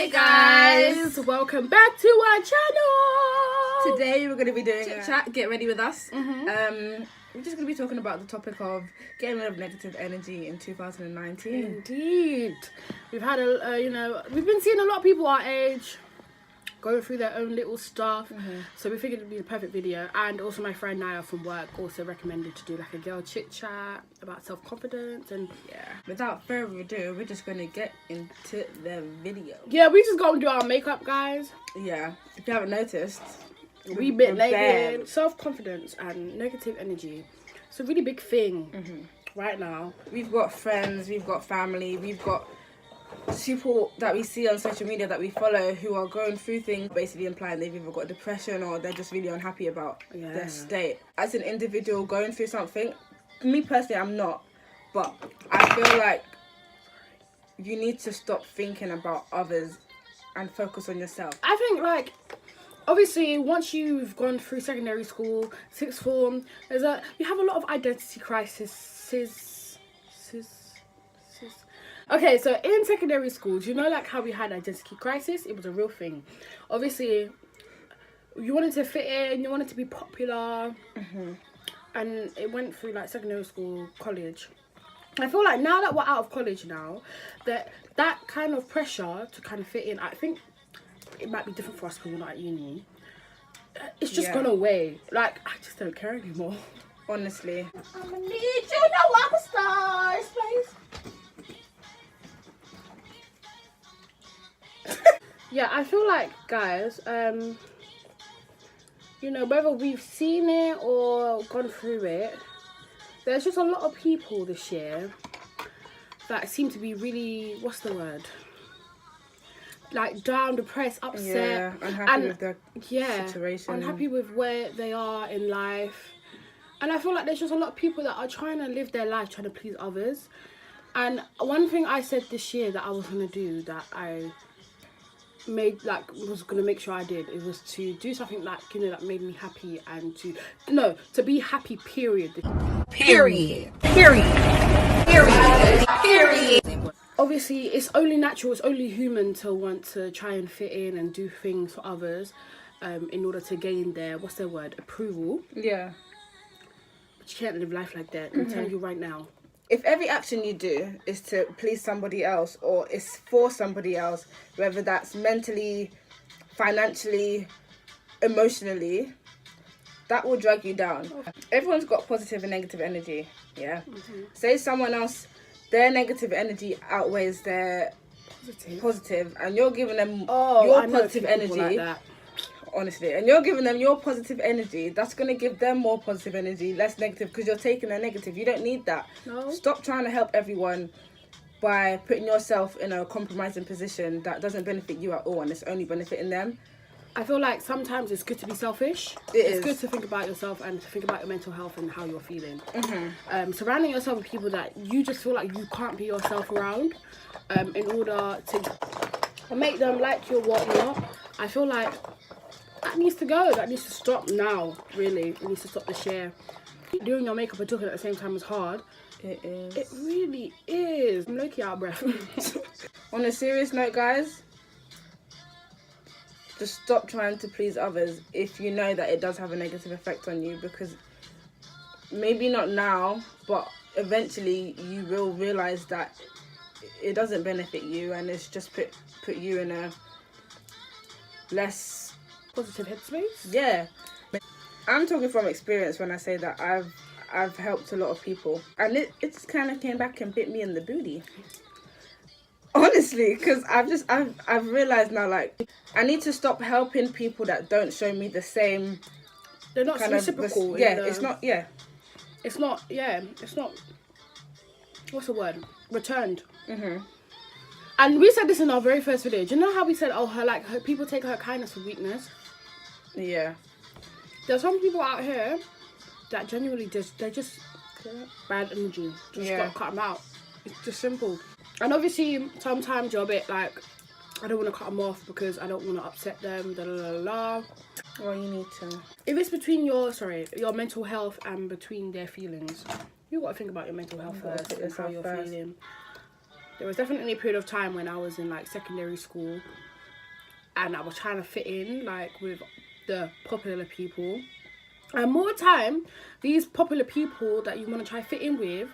Hey guys, welcome back to our channel. Today we're going to be doing Chit chat. Get ready with us. We're just going to be talking about the topic of getting rid of negative energy in 2019. Indeed, we've had we've been seeing a lot of people our age going through their own little stuff. So we figured it'd be the perfect video. And also my friend Naya from work also recommended to do like a girl chit chat about self-confidence. And yeah, without further ado, we're just going to get into the video. Yeah, we just go and do our makeup, guys. Yeah, if you haven't noticed, we bit naked. Self-confidence and negative energy. It's a really big thing right now. We've got friends, we've got family, we've got people that we see on social media that we follow who are going through things, basically implying they've either got depression or they're just really unhappy about their state. As an individual going through something, me personally, I'm not, but I feel like you need to stop thinking about others and focus on yourself. I think, like, obviously once you've gone through secondary school, sixth form, you have a lot of identity crises. Okay, so in secondary school, do you know like how we had identity crisis? It was a real thing. Obviously, you wanted to fit in, you wanted to be popular, and it went through like secondary school, college. I feel like now that we're out of college now, that kind of pressure to kind of fit in, I think it might be different for us because we're not at uni. It's just gone away. Like, I just don't care anymore. Honestly. I'm gonna need you to walk the stars, please. Yeah, I feel like, guys, you know, whether we've seen it or gone through it, there's just a lot of people this year that seem to be really, what's the word? Like down, depressed, upset. Yeah, unhappy with their situation. Unhappy with where they are in life. And I feel like there's just a lot of people that are trying to live their life, trying to please others. And one thing I said this year that I was going to do, that I was gonna make sure I did, it was to do something like, you know, that made me happy, and to be happy, period. Obviously it's only natural, it's only human to want to try and fit in and do things for others in order to gain their, what's their word, approval. Yeah, but you can't live life like that. I'm telling you right now. If every action you do is to please somebody else or is for somebody else, whether that's mentally, financially, emotionally, that will drag you down. Everyone's got positive and negative energy, yeah? Say someone else, their negative energy outweighs their positive, and you're giving them your positive energy. Like that. Honestly, and you're giving them your positive energy, that's going to give them more positive energy, less negative, because you're taking their negative. You don't need that. No. Stop trying to help everyone by putting yourself in a compromising position that doesn't benefit you at all and it's only benefiting them. I feel like sometimes it's good to be selfish. It's good to think about yourself and to think about your mental health and how you're feeling. Surrounding yourself with people that you just feel like you can't be yourself around in order to make them like you or whatnot, I feel like that needs to go. That needs to stop now, really. It needs to stop this year. Doing your makeup and talking at the same time is hard. It is. It really is. I'm low-key out of breath. On a serious note, guys, just stop trying to please others if you know that it does have a negative effect on you, because maybe not now, but eventually you will realise that it doesn't benefit you and it's just put you in a less positive headspace. Yeah, I'm talking from experience when I say that I've helped a lot of people, and it just kind of came back and bit me in the booty, honestly, because I've realized now, like, I need to stop helping people that don't show me the same. They're not kind reciprocal. Of it's not what's the word, returned. And we said this in our very first video. Do you know how we said, her people take her kindness for weakness? Yeah. There's some people out here that genuinely they're just bad energy. Just gotta cut them out. It's just simple. And obviously, sometimes you're a bit like, I don't want to cut them off because I don't want to upset them. Well, you need to. If it's between your mental health and between their feelings, you gotta think about your mental health first and how you're feeling. There was definitely a period of time when I was in like secondary school and I was trying to fit in like with the popular people. And more time, these popular people that you want to try fit in with,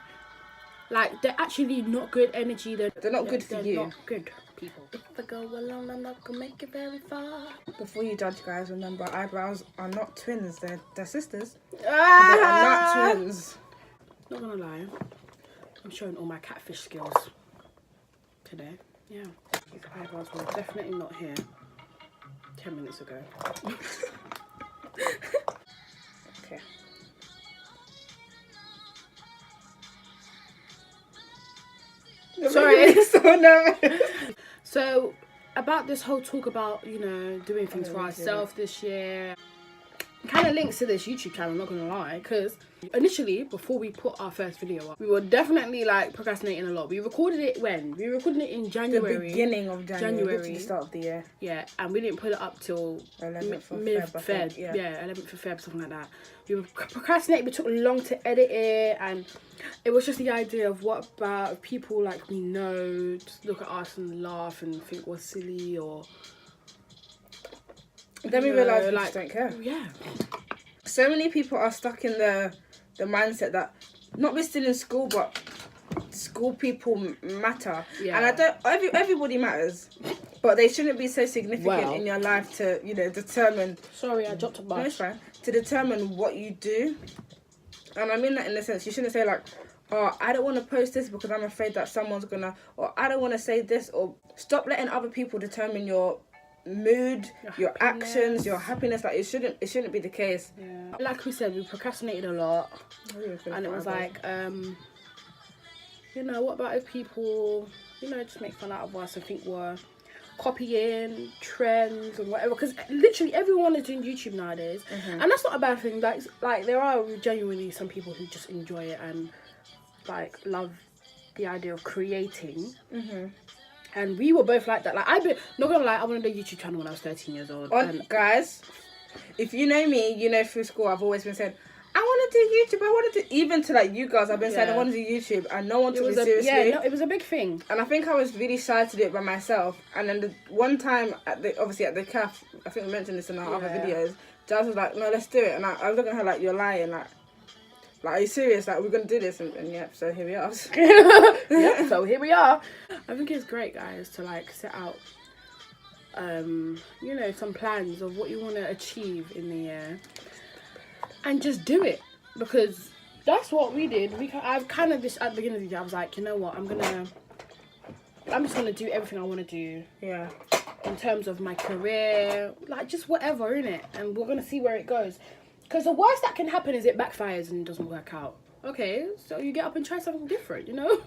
like, they're actually not good energy. They're not good for you. They're not good people. If I go alone, I'm not gonna make it very far. Before you judge, guys, remember, eyebrows are not twins. They're sisters. Ah! They are not twins. Not gonna lie, I'm showing all my catfish skills today. Yeah, these eyebrows were definitely not here 10 minutes ago. Okay. Sorry. So nervous. So, about this whole talk about, you know, doing things for ourselves this year, kind of links to this YouTube channel, not gonna lie, because initially, before we put our first video up, we were definitely like procrastinating a lot. We recorded it when? We recorded it in January. The beginning of January. The start of the year. Yeah, and we didn't put it up till 11th of mid-Feb. Yeah, 11th of Feb, something like that. We were procrastinating, we took long to edit it, and it was just the idea of what about people like we know just look at us and laugh and think we're silly, or then we realised we just don't care. Yeah. So many people are stuck in the mindset that not we're still in school, but school people matter. Yeah. And I don't. Everybody matters, but they shouldn't be so significant in your life to, you know, determine. Sorry, I dropped a bus. No, it's fine. To determine what you do, and I mean that in the sense you shouldn't say like, oh, I don't want to post this because I'm afraid that someone's gonna, or I don't want to say this, or stop letting other people determine your mood, your actions, your happiness. Like it shouldn't be the case. Yeah. Like we said, we procrastinated a lot, and it was like, you know, what about if people, you know, just make fun out of us and think we're copying trends and whatever? Because literally everyone is doing YouTube nowadays, and that's not a bad thing. Like there are genuinely some people who just enjoy it and like love the idea of creating. And we were both like that. Like, not gonna lie, I wanted a YouTube channel when I was 13 years old. Guys, if you know me, you know through school I've always been saying, I want to do YouTube. I want to do, even to like you girls, I've been saying I want to do YouTube, and no one took me seriously. Yeah, no, it was a big thing. And I think I was really shy to do it by myself. And then the one time, obviously at the CAF, I think we mentioned this in our other videos, Jazz was like, no, let's do it. And I was looking at her like, you're lying. Like, are you serious? Like, we're going to do this? And yeah, so here we are. Yeah, so here we are. I think it's great, guys, to like set out, you know, some plans of what you want to achieve in the year. And just do it. Because that's what we did. I've kind of just, at the beginning of the year, I was like, you know what, I'm just going to do everything I want to do. Yeah. In terms of my career, like just whatever, innit? And we're going to see where it goes. Because the worst that can happen is it backfires and it doesn't work out. Okay, so you get up and try something different, you know?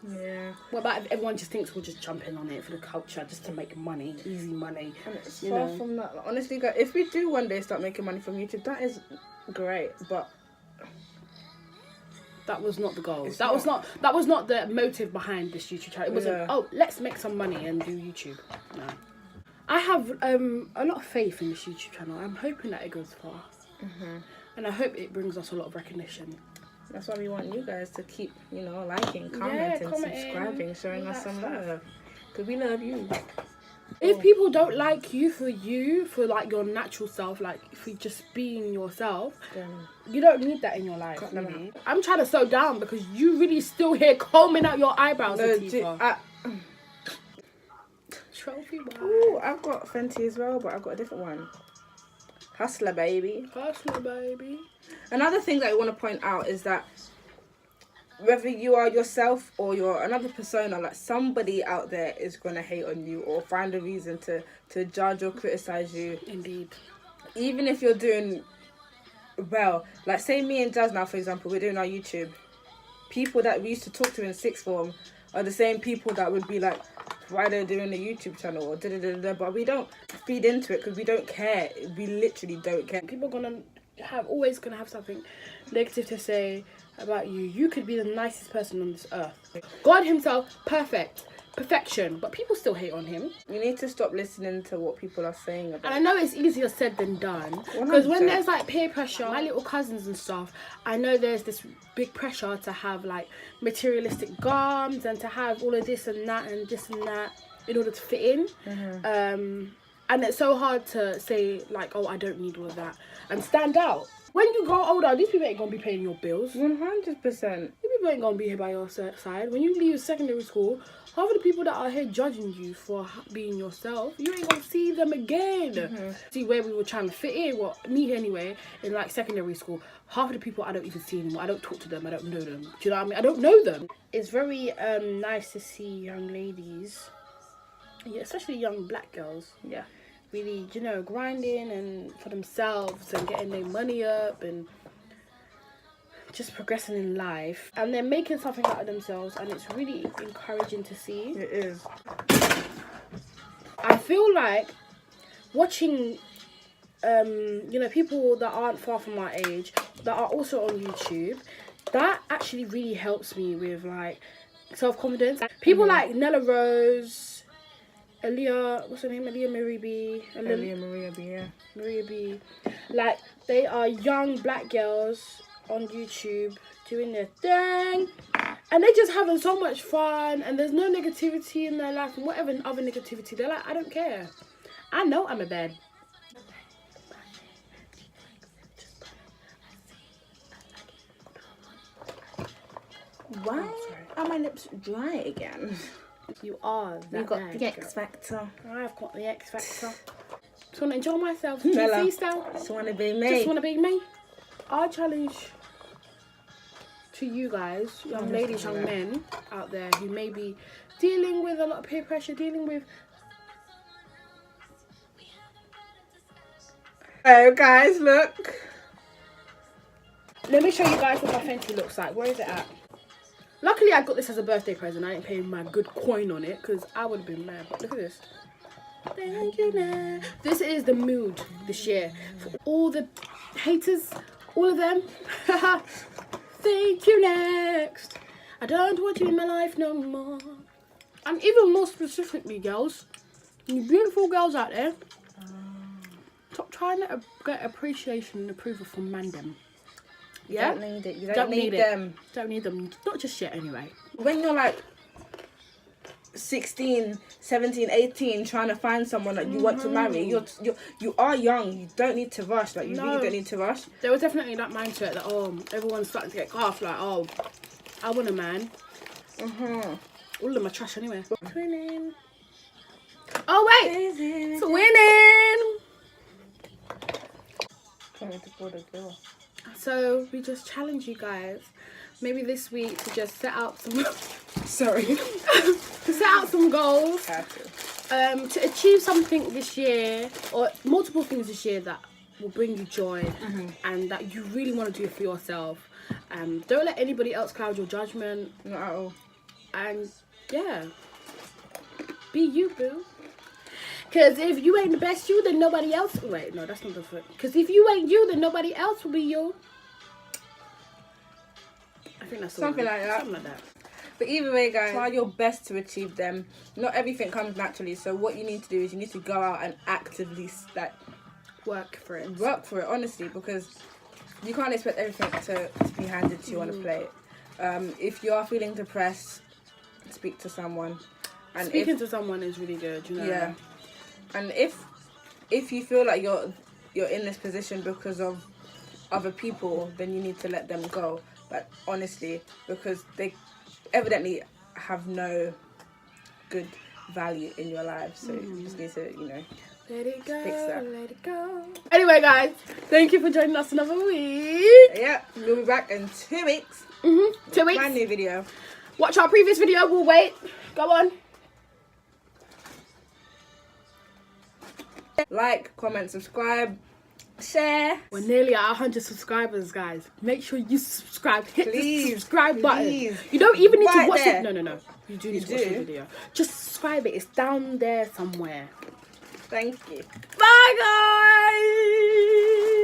Yeah. What about if everyone just thinks we're just jumping on it for the culture, just to make money, easy money? And it's far from that. Like, honestly, guys, if we do one day start making money from YouTube, that is great, but that was not the goal. That was not the motive behind this YouTube channel. It wasn't, oh, let's make some money and do YouTube. No. I have a lot of faith in this YouTube channel. I'm hoping that it goes far. And I hope it brings us a lot of recognition. That's why we want you guys to keep, you know, liking, commenting, subscribing, showing us some love. Because we love you. If people don't like you, for like your natural self, like for just being yourself, you don't need that in your life. Really. I'm trying to slow down because you really still here combing out your eyebrows. Trophy wife. Ooh, I've got Fenty as well, but I've got a different one. Hustler baby. Hustler baby. Another thing that I want to point out is that whether you are yourself or you're another persona, like somebody out there is gonna hate on you or find a reason to judge or criticize you. Indeed. Even if you're doing well, like say me and Jazz now, for example, we're doing our YouTube. People that we used to talk to in sixth form are the same people that would be like, why they're doing a YouTube channel or da-da-da-da, but we don't feed into it because we don't care. We literally don't care. People always gonna have something negative to say about you. You could be the nicest person on this earth. God himself, perfection, but people still hate on him. You need to stop listening to what people are saying about. And I know it's easier said than done, because when there's like peer pressure, my little cousins and stuff, I know there's this big pressure to have like materialistic garms and to have all of this and that and this and that in order to fit in. And it's so hard to say, like, oh, I don't need all of that. And stand out. When you grow older, these people ain't going to be paying your bills. 100%. These people ain't going to be here by your side. When you leave secondary school, half of the people that are here judging you for being yourself, you ain't going to see them again. See, where we were trying to fit in, well, me anyway, in, like, secondary school, half of the people I don't even see anymore. I don't talk to them. I don't know them. Do you know what I mean? I don't know them. It's very nice to see young ladies, yeah, especially young black girls, Yeah. really, you know, grinding and for themselves and getting their money up and just progressing in life, and they're making something out of themselves, and it's really encouraging to see. It is. I feel like watching you know, people that aren't far from my age that are also on YouTube, that actually really helps me with, like, self-confidence. People like Nella Rose, Aaliyah, what's her name? Aaliyah Marie B. Maria B. Like, they are young black girls on YouTube doing their thing, and they're just having so much fun, and there's no negativity in their life, and whatever other negativity, they're like, I don't care. I know I'm a bad. Why are my lips dry again? You are that. You got bad, the X Factor. I've got the X Factor. Just want to enjoy myself. Bella, Freestyle. just want to be me. Just want to be me. Our challenge to you guys, young ladies, young men out there who may be dealing with a lot of peer pressure, dealing with... Oh, guys, look. Let me show you guys what my Fenty looks like. Where is it at? Luckily, I got this as a birthday present. I ain't paying my good coin on it because I would have been mad. But look at this. Thank you, now. This is the mood this year. For all the haters, all of them. Thank you, next. I don't want you in my life no more. And even more specifically, girls, you beautiful girls out there, stop trying to get appreciation and approval from mandem. Yeah? You don't need it. You don't need them. Don't need them. Not just yet, anyway. When you're like 16, 17, 18, trying to find someone that you want to marry, you are young. You don't need to rush. Like, you really don't need to rush. There was definitely that mindset that, oh, everyone's starting to get calf. Like, oh, I want a man. All of them are trash anyway. Twinning. Oh, wait. It's winning. So we just challenge you guys, maybe this week, to just set out some to set out some goals, to achieve something this year, or multiple things this year that will bring you joy and that you really want to do for yourself. Don't let anybody else cloud your judgment. Not at all. And yeah, be you, boo. Because if you ain't the best you, then nobody else... Wait, no, that's not the foot. Because if you ain't you, then nobody else will be you. I think that's something like that. Something like that. But either way, guys, try your best to achieve them. Not everything comes naturally. So what you need to do is you need to go out and actively, like, work for it. Work for it, honestly, because you can't expect everything to be handed to you on a plate. If you are feeling depressed, speak to someone. And speaking to someone is really good, you know. Yeah. And if you feel like you're in this position because of other people, then you need to let them go. But honestly, because they evidently have no good value in your life, so you just need to, you know, let it go, fix that. let it go. Anyway, guys, thank you for joining us another week. Yeah, we'll be back in 2 weeks. 2 weeks. Brand new video. Watch our previous video. We'll wait. Go on. Like, comment, subscribe, share. We're nearly at 100 subscribers, guys. Make sure you subscribe. Hit the subscribe button. You don't even need to watch it. No. You do need to watch the video. Just subscribe it. It's down there somewhere. Thank you. Bye, guys.